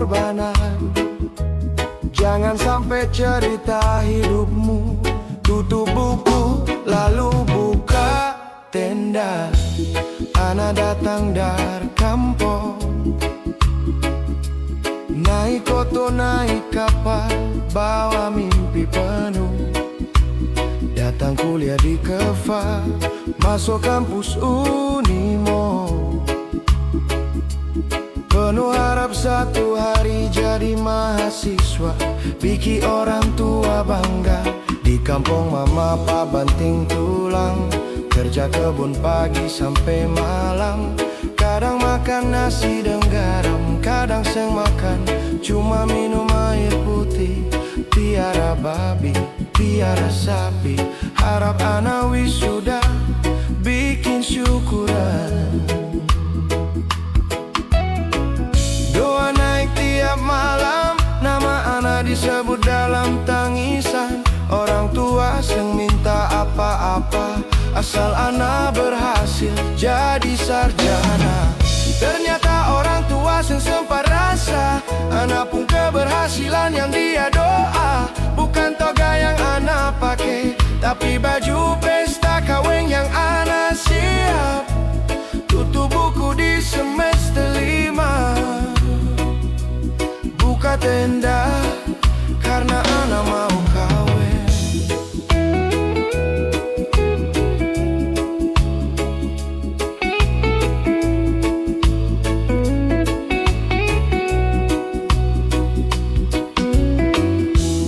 pengorbanan. Jangan sampai cerita hidupmu tutup buku lalu buka tenda. Ana datang dari kampung, naik koto naik kapal, bawa mimpi penuh. Datang kuliah di Keva, masuk kampus Unimo. Penuh harap satu hari jadi mahasiswa, bikin orang tua bangga. Di kampung mama pa banting tulang, kerja kebun pagi sampai malam. Kadang makan nasi dan garam, kadang seng makan, cuma minum air putih. Piara babi, piara sapi, harap anak wisuda, bikin syukuran. Doa naik tiap malam, nama anak disebut dalam tangisan. Orang tua seng minta apa-apa, asal anak berhasil jadi sarjana. Ternyata orang tua seng sempat rasa, anak pun keberhasilan yang dia doa. Bukan toga yang anak pakai, tapi baju pesta kawin yang anak siap. Tutup buku di semester 5, buka tenda karena anak mau kawin.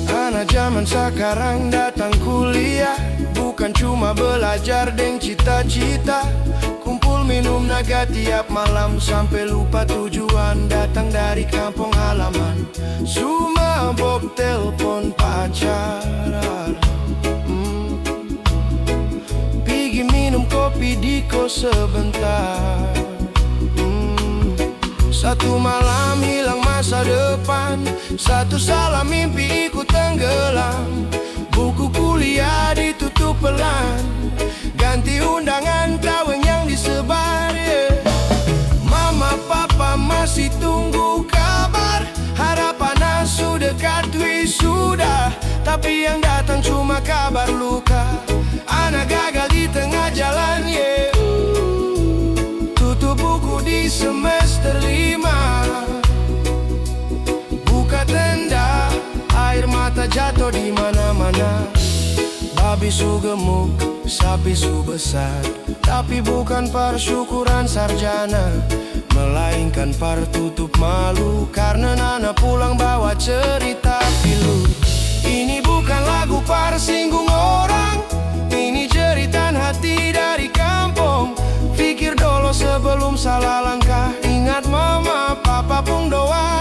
Anak zaman sekarang datang kuliah, bukan cuma belajar deng cita-cita. Kumpul minum naga tiap malam sampai lupa tujuan. Datang dari kampung halaman, cuma bob telpon pacaran. Pergi minum kopi di kos sebentar. Satu malam hilang masa depan, satu salah mimpi ikut tenggelam. Buku kuliah ditutup pelan, ganti undangan kawin yang disebar, yeah. Mama papa masih tunggu kabar, harapan sudah dekat wisuda, tapi yang datang cuma kabar luka. Anak gagal di tengah jalan, yeah. Tutup buku di semester 5, buka tenda, air mata jatuh di mana-mana. Babi su gemuk, sapi su besar, tapi bukan persyukuran sarjana, melainkan tutup malu karena nana pulang bawa cerita pilu. Ini bukan lagu persinggung orang, ini jeritan hati dari kampung. Pikir dulu sebelum salah langkah, ingat mama papa pun doa.